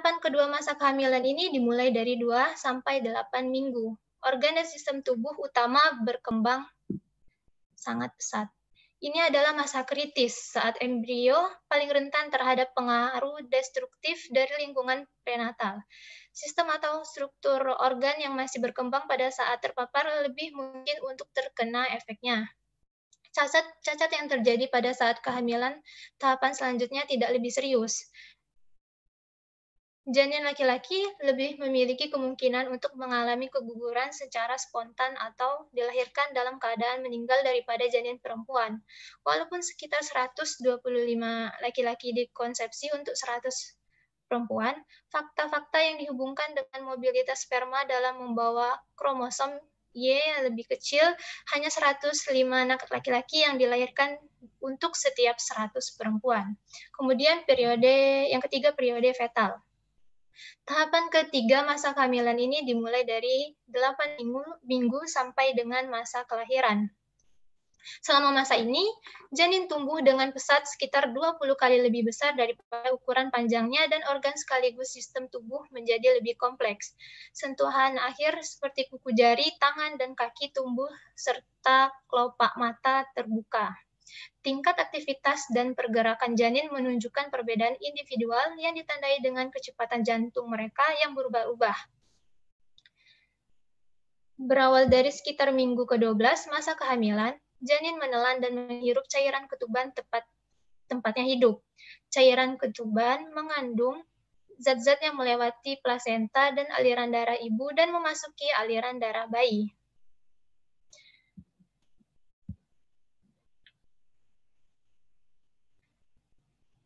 Tahapan kedua masa kehamilan ini dimulai dari 2 sampai 8 minggu. Organ dan sistem tubuh utama berkembang sangat pesat. Ini adalah masa kritis saat embrio paling rentan terhadap pengaruh destruktif dari lingkungan prenatal. Sistem atau struktur organ yang masih berkembang pada saat terpapar lebih mungkin untuk terkena efeknya. Cacat yang terjadi pada saat kehamilan, tahapan selanjutnya tidak lebih serius. Janin laki-laki lebih memiliki kemungkinan untuk mengalami keguguran secara spontan atau dilahirkan dalam keadaan meninggal daripada janin perempuan. Walaupun sekitar 125 laki-laki dikonsepsi untuk 100 perempuan, fakta-fakta yang dihubungkan dengan mobilitas sperma dalam membawa kromosom Y yang lebih kecil, hanya 105 anak laki-laki yang dilahirkan untuk setiap 100 perempuan. Kemudian yang ketiga periode fetal. Tahapan ketiga masa kehamilan ini dimulai dari 8 minggu sampai dengan masa kelahiran. Selama masa ini, janin tumbuh dengan pesat sekitar 20 kali lebih besar daripada ukuran panjangnya dan organ sekaligus sistem tubuh menjadi lebih kompleks. Sentuhan akhir seperti kuku jari, tangan, dan kaki tumbuh serta kelopak mata terbuka. Tingkat aktivitas dan pergerakan janin menunjukkan perbedaan individual yang ditandai dengan kecepatan jantung mereka yang berubah-ubah. Berawal dari sekitar minggu ke-12 masa kehamilan, janin menelan dan menghirup cairan ketuban tempatnya hidup. Cairan ketuban mengandung zat-zat yang melewati plasenta dan aliran darah ibu dan memasuki aliran darah bayi.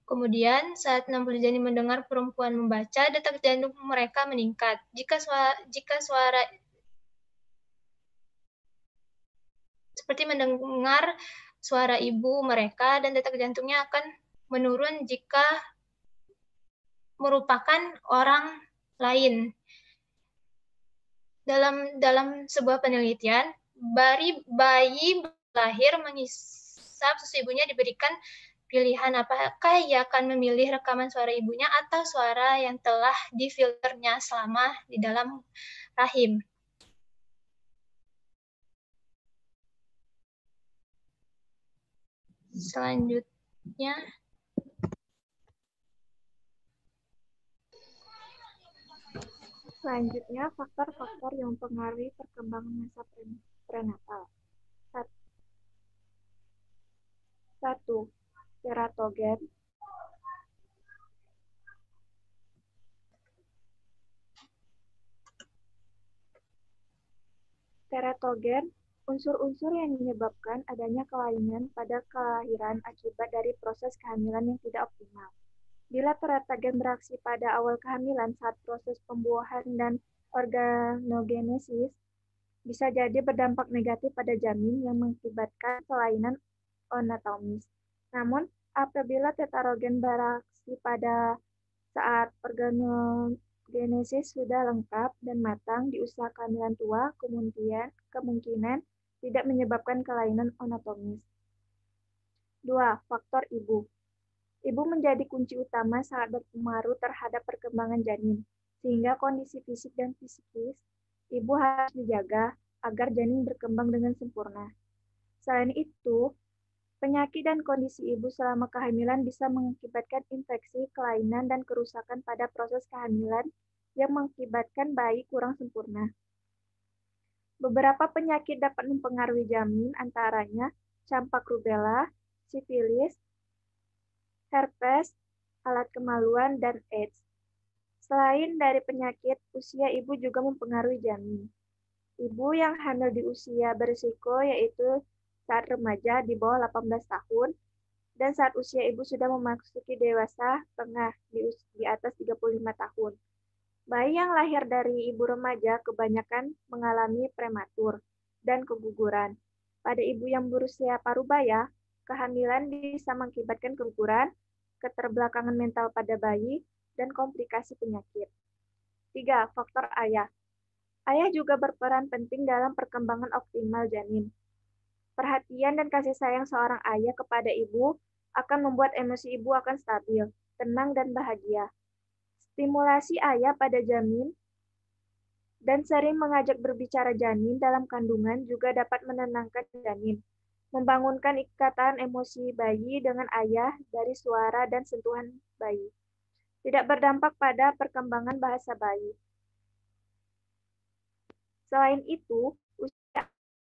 Kemudian, saat 60 janin mendengar perempuan membaca, detak jantung mereka meningkat. Jika suara seperti mendengar suara ibu mereka, dan detak jantungnya akan menurun jika merupakan orang lain. Dalam sebuah penelitian, bayi lahir menghisap susu ibunya diberikan pilihan apakah ia akan memilih rekaman suara ibunya atau suara yang telah difilternya selama di dalam rahim. Selanjutnya, faktor-faktor yang mempengaruhi perkembangan masa prenatal. 1. Teratogen. Teratogen, unsur-unsur yang menyebabkan adanya kelainan pada kelahiran akibat dari proses kehamilan yang tidak optimal. Bila teratogen beraksi pada awal kehamilan saat proses pembuahan dan organogenesis, bisa jadi berdampak negatif pada janin yang mengakibatkan kelainan anatomis. Namun, apabila tetragen beraksi pada saat organogenesis sudah lengkap dan matang di usia kehamilan tua, kemungkinan tidak menyebabkan kelainan anatomis. 2. Faktor ibu. Ibu menjadi kunci utama saat berpengaruh terhadap perkembangan janin, sehingga kondisi fisik dan psikis ibu harus dijaga agar janin berkembang dengan sempurna. Selain itu, penyakit dan kondisi ibu selama kehamilan bisa mengakibatkan infeksi, kelainan, dan kerusakan pada proses kehamilan yang mengakibatkan bayi kurang sempurna. Beberapa penyakit dapat mempengaruhi janin, antaranya campak rubella, sifilis, herpes, alat kemaluan, dan AIDS. Selain dari penyakit, usia ibu juga mempengaruhi janin. Ibu yang hamil di usia berisiko yaitu saat remaja di bawah 18 tahun, dan saat usia ibu sudah memasuki dewasa tengah di atas 35 tahun. Bayi yang lahir dari ibu remaja kebanyakan mengalami prematur dan keguguran. Pada ibu yang berusia parubaya, kehamilan bisa mengakibatkan keguguran, keterbelakangan mental pada bayi, dan komplikasi penyakit. 3. Faktor ayah. Ayah juga berperan penting dalam perkembangan optimal janin. Perhatian dan kasih sayang seorang ayah kepada ibu akan membuat emosi ibu akan stabil, tenang, dan bahagia. Stimulasi ayah pada janin dan sering mengajak berbicara janin dalam kandungan juga dapat menenangkan janin, membangunkan ikatan emosi bayi dengan ayah dari suara dan sentuhan bayi. Tidak berdampak pada perkembangan bahasa bayi. Selain itu, usia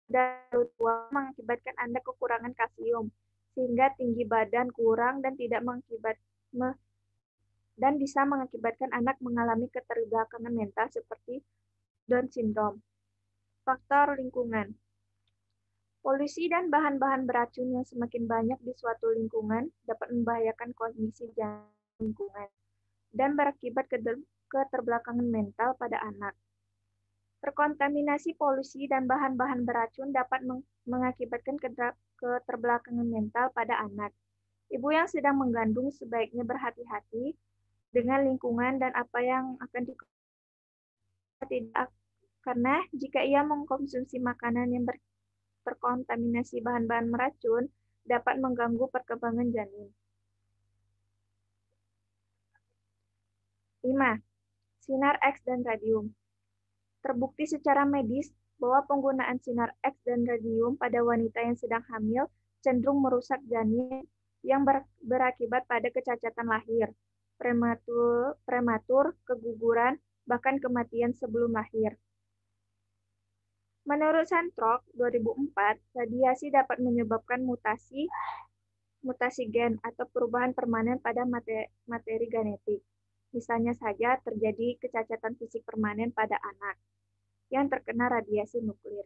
dan tua mengakibatkan Anda kekurangan kalsium, sehingga tinggi badan kurang dan bisa mengakibatkan anak mengalami keterbelakangan mental seperti Down syndrome. Faktor lingkungan. Polusi dan bahan-bahan beracun yang semakin banyak di suatu lingkungan dapat membahayakan kondisi lingkungan dan berakibat keterbelakangan mental pada anak. Terkontaminasi polusi dan bahan-bahan beracun dapat mengakibatkan keterbelakangan mental pada anak. Ibu yang sedang mengandung sebaiknya berhati-hati dengan lingkungan dan apa yang akan tidak, karena jika ia mengkonsumsi makanan yang terkontaminasi bahan-bahan meracun, dapat mengganggu perkembangan janin. 5. Sinar X dan radium. Terbukti secara medis bahwa penggunaan sinar X dan radium pada wanita yang sedang hamil cenderung merusak janin yang berakibat pada kecacatan lahir, prematur, keguguran, bahkan kematian sebelum lahir. Menurut Santrok 2004, radiasi dapat menyebabkan mutasi gen atau perubahan permanen pada materi genetik. Misalnya saja terjadi kecacatan fisik permanen pada anak yang terkena radiasi nuklir.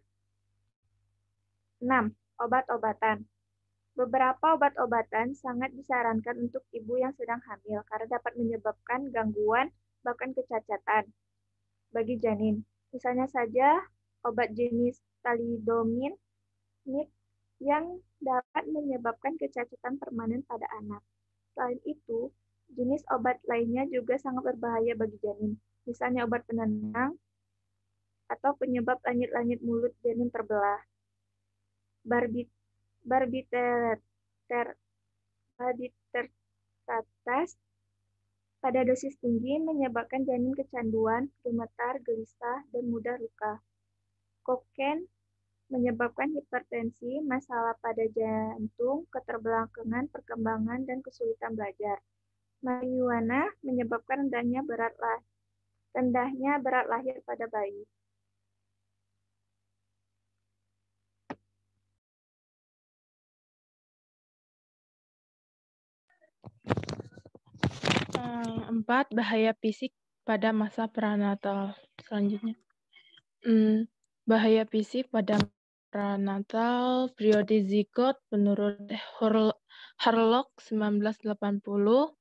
6. Obat-obatan. Beberapa obat-obatan sangat disarankan untuk ibu yang sedang hamil karena dapat menyebabkan gangguan bahkan kecacatan bagi janin. Misalnya saja obat jenis thalidomid yang dapat menyebabkan kecacatan permanen pada anak. Selain itu, jenis obat lainnya juga sangat berbahaya bagi janin. Misalnya obat penenang atau penyebab langit-langit mulut janin terbelah. Barbiturates pada dosis tinggi menyebabkan janin kecanduan, gemetar, gelisah, dan mudah luka. Kokain menyebabkan hipertensi, masalah pada jantung, keterbelakangan perkembangan, dan kesulitan belajar. Marijuana menyebabkan rendahnya berat lahir pada bayi. Empat, bahaya fisik pada masa prenatal. Selanjutnya, bahaya fisik pada prenatal periode zigot menurut Harlock 1980.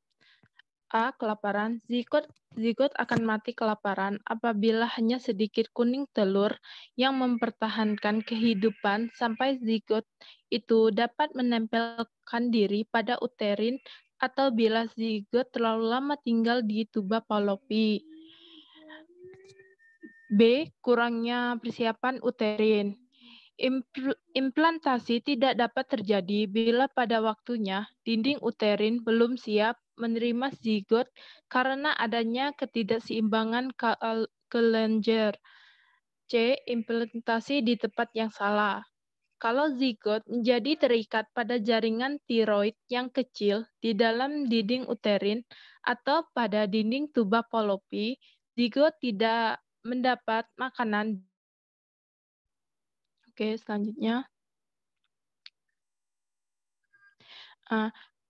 A. Kelaparan. Zigot akan mati kelaparan apabila hanya sedikit kuning telur yang mempertahankan kehidupan sampai zigot itu dapat menempelkan diri pada uterin atau bila zigot terlalu lama tinggal di tuba Fallopi. B. Kurangnya persiapan uterin. Implantasi tidak dapat terjadi bila pada waktunya dinding uterin belum siap menerima zigot karena adanya ketidakseimbangan kelenjar. C. Implantasi di tempat yang salah. Kalau zigot menjadi terikat pada jaringan tiroid yang kecil di dalam dinding uterin atau pada dinding tuba Fallopi, zigot tidak mendapat makanan. Oke, selanjutnya.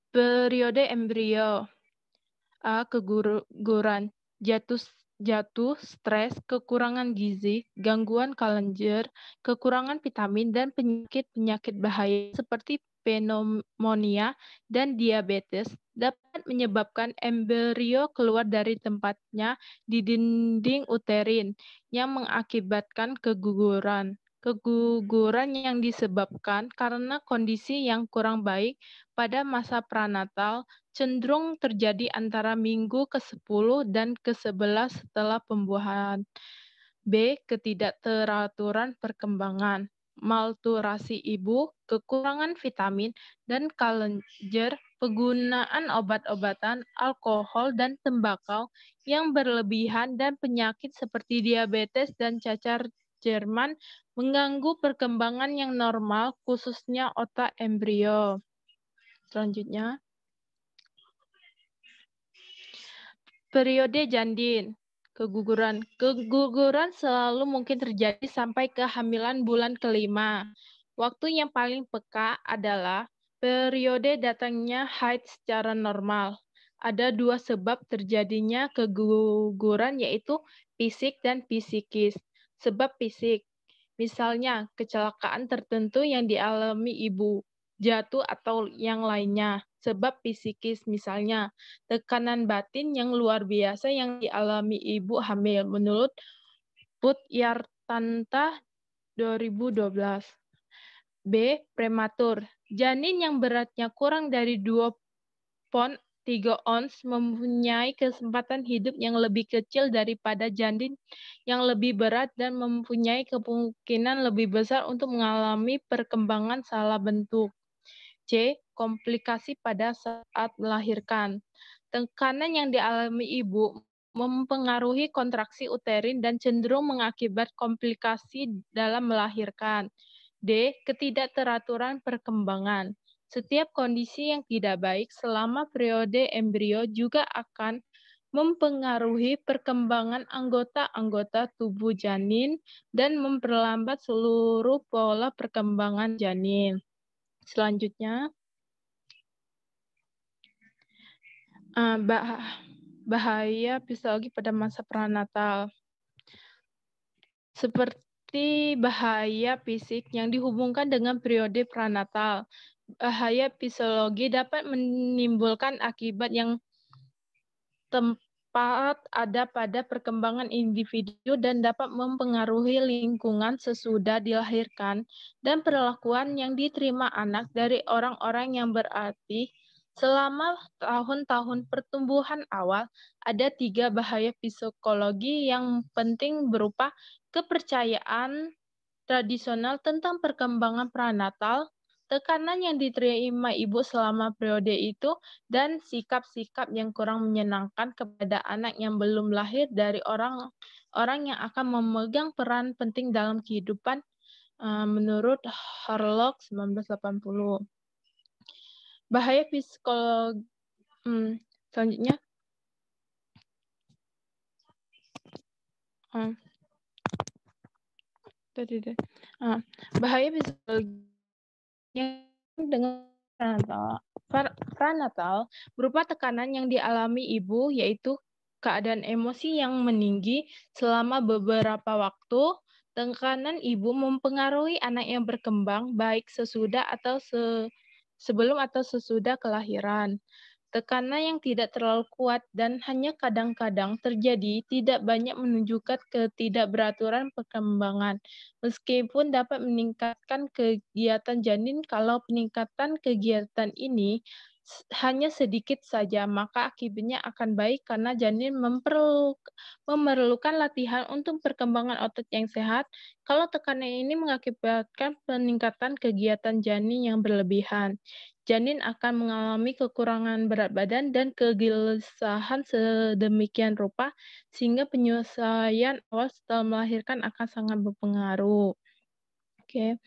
Periode embrio. Keguguran, jatuh, stres, kekurangan gizi, gangguan kelenjar, kekurangan vitamin, dan penyakit bahaya seperti pneumonia dan diabetes dapat menyebabkan embrio keluar dari tempatnya di dinding uterin yang mengakibatkan keguguran. Keguguran yang disebabkan karena kondisi yang kurang baik pada masa prenatal cenderung terjadi antara minggu ke-10 dan ke-11 setelah pembuahan. B. Ketidakteraturan perkembangan. malnutrisi ibu, kekurangan vitamin dan kelenjar, penggunaan obat-obatan, alkohol dan tembakau yang berlebihan, dan penyakit seperti diabetes dan cacar Jerman mengganggu perkembangan yang normal, khususnya otak embrio. Selanjutnya, periode janin. Keguguran. Keguguran selalu mungkin terjadi sampai kehamilan bulan kelima. Waktu yang paling peka adalah periode datangnya haid secara normal. Ada dua sebab terjadinya keguguran, yaitu fisik dan psikis. Sebab fisik, misalnya kecelakaan tertentu yang dialami ibu, jatuh atau yang lainnya. Sebab psikis, misalnya tekanan batin yang luar biasa yang dialami ibu hamil, menurut Putyartanta 2012. B. Prematur. Janin yang beratnya kurang dari 2 pon 3 ons mempunyai kesempatan hidup yang lebih kecil daripada janin yang lebih berat dan mempunyai kemungkinan lebih besar untuk mengalami perkembangan salah bentuk. C. Komplikasi pada saat melahirkan. Tekanan yang dialami ibu mempengaruhi kontraksi uterin dan cenderung mengakibat komplikasi dalam melahirkan. D. Ketidakteraturan perkembangan. Setiap kondisi yang tidak baik selama periode embrio juga akan mempengaruhi perkembangan anggota-anggota tubuh janin dan memperlambat seluruh pola perkembangan janin. Selanjutnya, bahaya fisiologi pada masa prenatal. Seperti bahaya fisik yang dihubungkan dengan periode prenatal, bahaya fisiologi dapat menimbulkan akibat yang tepat ada pada perkembangan individu dan dapat mempengaruhi lingkungan sesudah dilahirkan dan perlakuan yang diterima anak dari orang-orang yang berarti. Selama tahun-tahun pertumbuhan awal, ada 3 bahaya psikologi yang penting berupa kepercayaan tradisional tentang perkembangan prenatal, tekanan yang diterima ibu selama periode itu, dan sikap-sikap yang kurang menyenangkan kepada anak yang belum lahir dari orang yang akan memegang peran penting dalam kehidupan, menurut Harlock 1980. Bahaya psikologi selanjutnya. Bahaya psikologi dengan prenatal berupa tekanan yang dialami ibu, yaitu keadaan emosi yang meninggi selama beberapa waktu. Tekanan ibu mempengaruhi anak yang berkembang baik sesudah atau sebelum atau sesudah kelahiran. Tekanan yang tidak terlalu kuat dan hanya kadang-kadang terjadi tidak banyak menunjukkan ketidakberaturan perkembangan, meskipun dapat meningkatkan kegiatan janin. Kalau peningkatan kegiatan ini hanya sedikit saja, maka akibatnya akan baik karena janin memerlukan latihan untuk perkembangan otot yang sehat. Kalau tekanan ini mengakibatkan peningkatan kegiatan janin yang berlebihan, janin akan mengalami kekurangan berat badan dan kegelisahan sedemikian rupa sehingga penyelesaian awal setelah melahirkan akan sangat berpengaruh. Oke.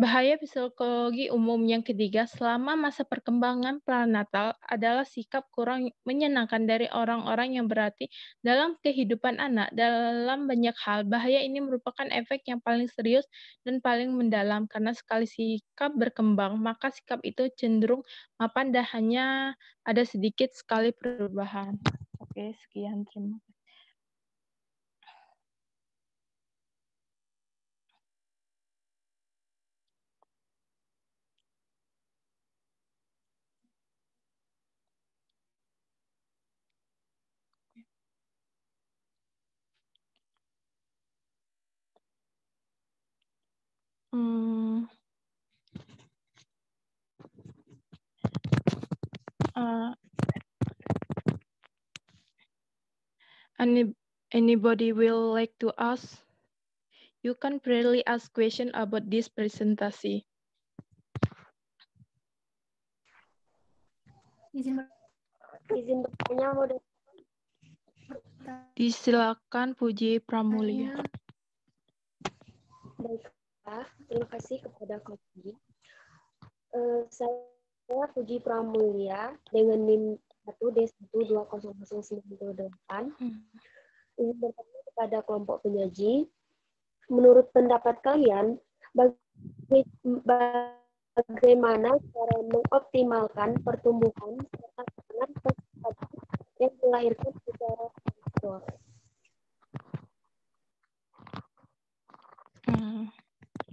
Bahaya psikologi umum yang ketiga selama masa perkembangan prenatal adalah sikap kurang menyenangkan dari orang-orang yang berarti dalam kehidupan anak. Dalam banyak hal, bahaya ini merupakan efek yang paling serius dan paling mendalam, karena sekali sikap berkembang, maka sikap itu cenderung mapan dan hanya ada sedikit sekali perubahan. Oke, sekian. Terima kasih. Anybody will like to ask? You can freely ask question about this presentation. Izin bertanya, moderator. Disilakan Puji Pramulia. Baiklah, terima kasih kepada Kopi. Saya Puji Pramulia dengan NIM 1D1200098. Ingin bertanya kepada kelompok penyaji, menurut pendapat kalian, bagaimana cara mengoptimalkan pertumbuhan serta perkembangan peserta yang dilahirkan secara prematur?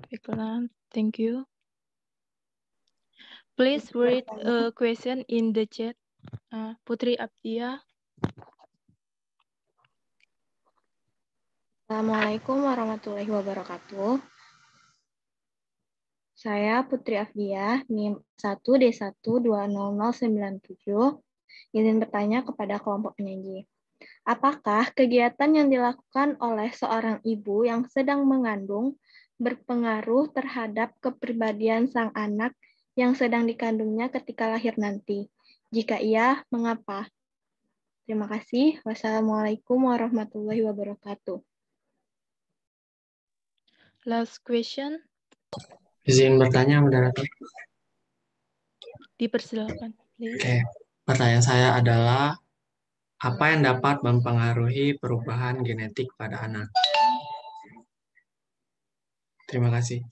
Baiklah, thank you. Please read a question in the chat. Putri Abdia. Assalamualaikum warahmatullahi wabarakatuh. Saya Putri Afdiah, NIM 1D1200097, izin bertanya kepada kelompok penyaji. Apakah kegiatan yang dilakukan oleh seorang ibu yang sedang mengandung berpengaruh terhadap kepribadian sang anak yang sedang dikandungnya ketika lahir nanti? Jika iya, mengapa? Terima kasih. Wassalamualaikum warahmatullahi wabarakatuh. Last question. Izin bertanya, moderator. Dipersilakan. Oke, pertanyaan saya adalah, apa yang dapat mempengaruhi perubahan genetik pada anak? Terima kasih.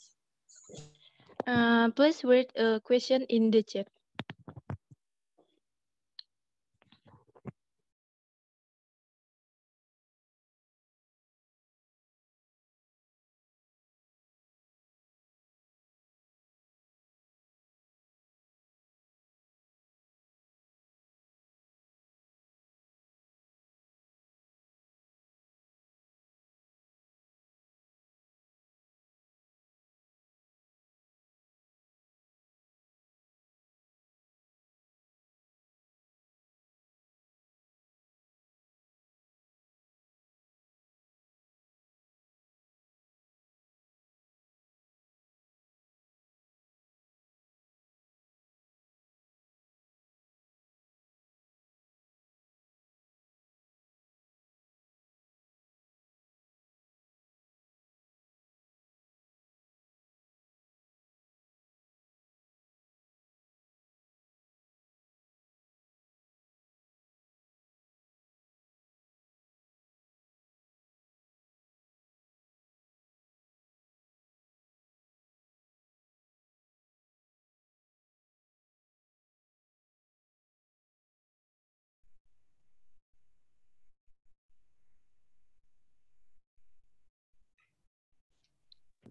Please read a question in the chat.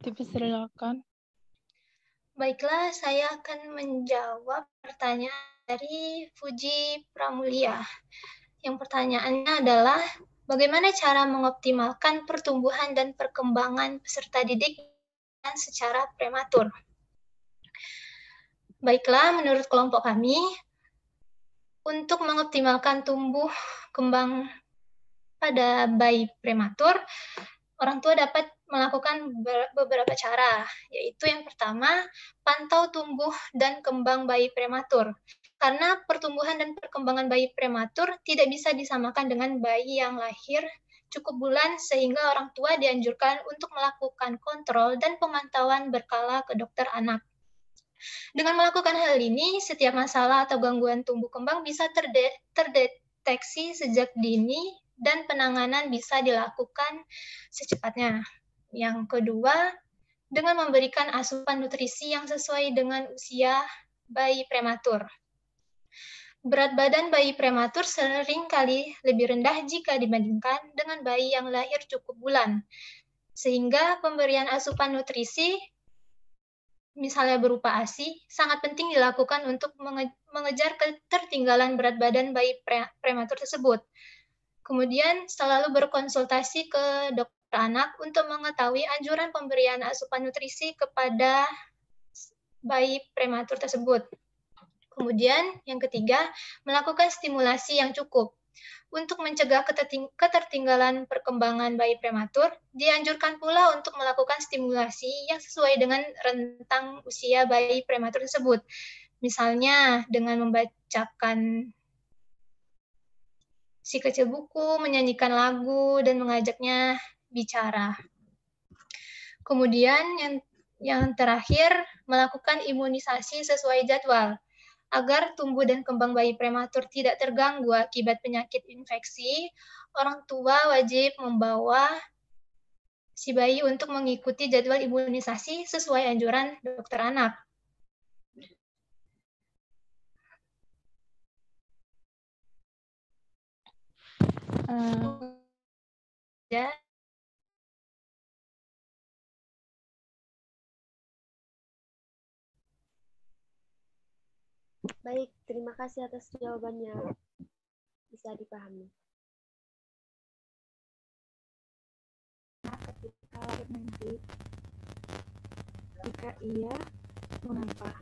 Dipersilakan. Baiklah, saya akan menjawab pertanyaan dari Puji Pramulia. Yang pertanyaannya adalah, bagaimana cara mengoptimalkan pertumbuhan dan perkembangan peserta didik secara prematur? Baiklah, menurut kelompok kami, untuk mengoptimalkan tumbuh kembang pada bayi prematur, orang tua dapat melakukan beberapa cara, yaitu yang pertama, pantau tumbuh dan kembang bayi prematur. Karena pertumbuhan dan perkembangan bayi prematur tidak bisa disamakan dengan bayi yang lahir cukup bulan, sehingga orang tua dianjurkan untuk melakukan kontrol dan pemantauan berkala ke dokter anak. Dengan melakukan hal ini, setiap masalah atau gangguan tumbuh kembang bisa terdeteksi sejak dini dan penanganan bisa dilakukan secepatnya. Yang kedua, dengan memberikan asupan nutrisi yang sesuai dengan usia bayi prematur. Berat badan bayi prematur sering kali lebih rendah jika dibandingkan dengan bayi yang lahir cukup bulan. Sehingga pemberian asupan nutrisi, misalnya berupa ASI, sangat penting dilakukan untuk mengejar ketertinggalan berat badan bayi prematur tersebut. Kemudian selalu berkonsultasi ke dokter anak untuk mengetahui anjuran pemberian asupan nutrisi kepada bayi prematur tersebut. Kemudian yang ketiga, melakukan stimulasi yang cukup. Untuk mencegah ketertinggalan perkembangan bayi prematur, dianjurkan pula untuk melakukan stimulasi yang sesuai dengan rentang usia bayi prematur tersebut. Misalnya dengan membacakan si kecil buku, menyanyikan lagu, dan mengajaknya bicara. Kemudian yang terakhir, melakukan imunisasi sesuai jadwal. Agar tumbuh dan kembang bayi prematur tidak terganggu akibat penyakit infeksi, orang tua wajib membawa si bayi untuk mengikuti jadwal imunisasi sesuai anjuran dokter anak. Ya. Baik, terima kasih atas jawabannya. Bisa dipahami. Ketika lahir nanti, jika ia mengapa?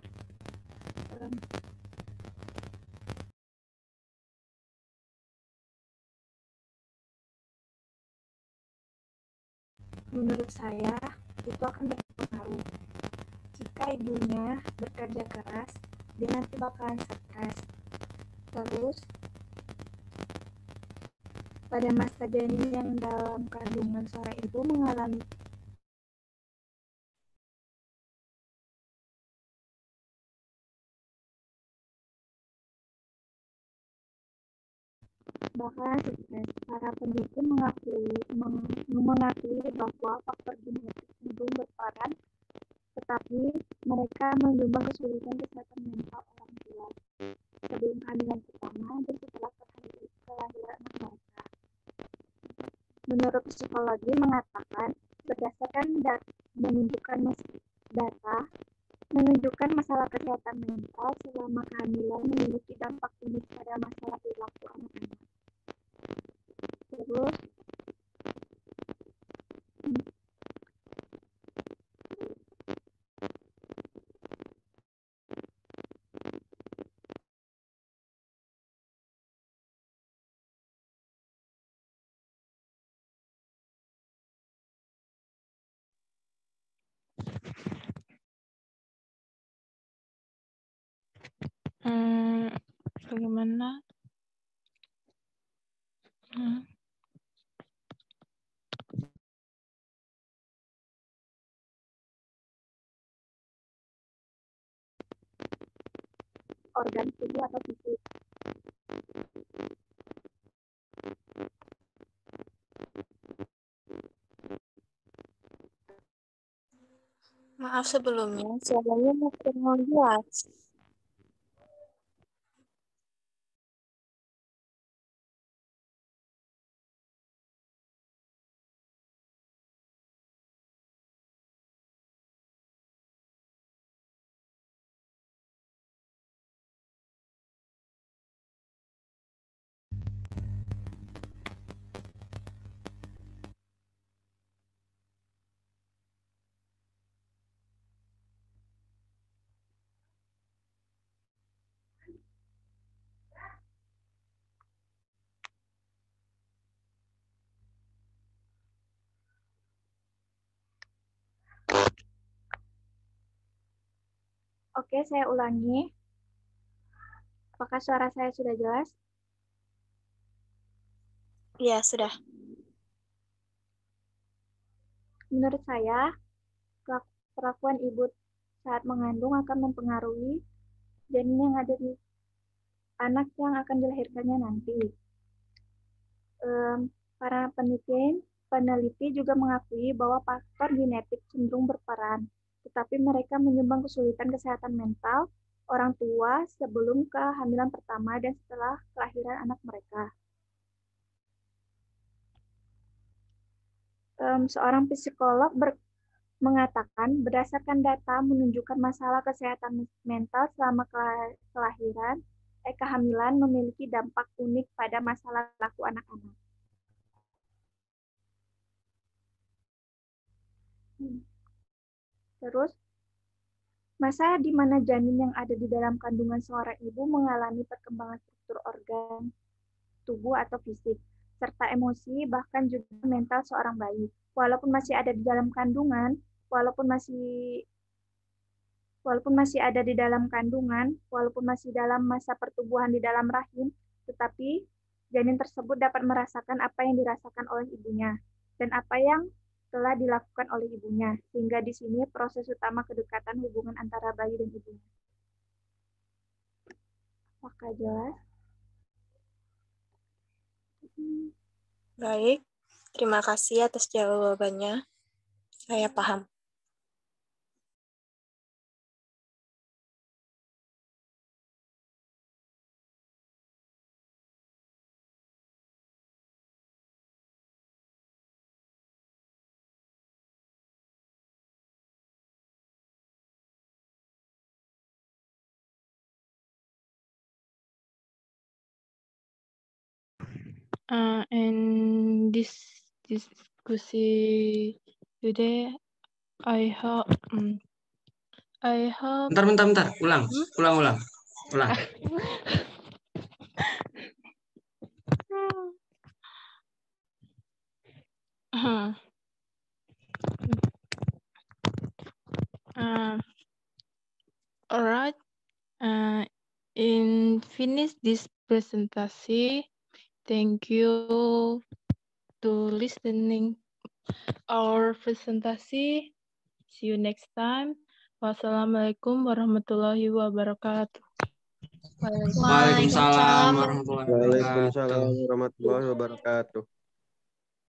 Menurut saya, itu akan berpengaruh. Jika ibunya bekerja keras, dia nanti bakalan stres. Terus, pada masa janin yang dalam kandungan seorang ibu mengalami bahkan sukses. Para peneliti mengakui bahwa faktor genetik cenderung berperan, tetapi mereka menyumbang kesulitan kesehatan mental orang tua sebelum kehamilan pertama dan setelah kelahiran anak mereka. Menurut psikologi mengatakan, berdasarkan data menunjukkan masalah kesehatan mental selama kehamilan memiliki dampak unik pada masalah perilaku anak-anak. Terus, Bagaimana? organ tubuh atau fisik. Maaf sebelumnya, suaranya kurang jelas. Oke, saya ulangi. Apakah suara saya sudah jelas? Iya, sudah. Menurut saya, perlakuan ibu saat mengandung akan mempengaruhi janin yang ada di anak yang akan dilahirkannya nanti. Para peneliti juga mengakui bahwa faktor genetik cenderung berperan, tetapi mereka menyumbang kesulitan kesehatan mental orang tua sebelum kehamilan pertama dan setelah kelahiran anak mereka. Seorang psikolog mengatakan berdasarkan data menunjukkan masalah kesehatan mental selama kehamilan memiliki dampak unik pada masalah perilaku anak-anak. Terus, masa di mana janin yang ada di dalam kandungan seorang ibu mengalami perkembangan struktur organ tubuh atau fisik, serta emosi, bahkan juga mental seorang bayi. Walaupun masih ada di dalam kandungan, walaupun masih ada di dalam kandungan, walaupun masih dalam masa pertumbuhan di dalam rahim, tetapi janin tersebut dapat merasakan apa yang dirasakan oleh ibunya dan apa yang telah dilakukan oleh ibunya. Sehingga di sini proses utama kedekatan hubungan antara bayi dan ibunya. Apakah jelas? Baik, terima kasih atas jawabannya. Saya paham. And this diskusi today, I hope. Bentar. Ulang. Alright. In finish this presentation, thank you to listening our presentation. See you next time. Wassalamualaikum warahmatullahi wabarakatuh. Waalaikumsalam warahmatullahi wabarakatuh. Waalaikumsalam warahmatullahi wabarakatuh.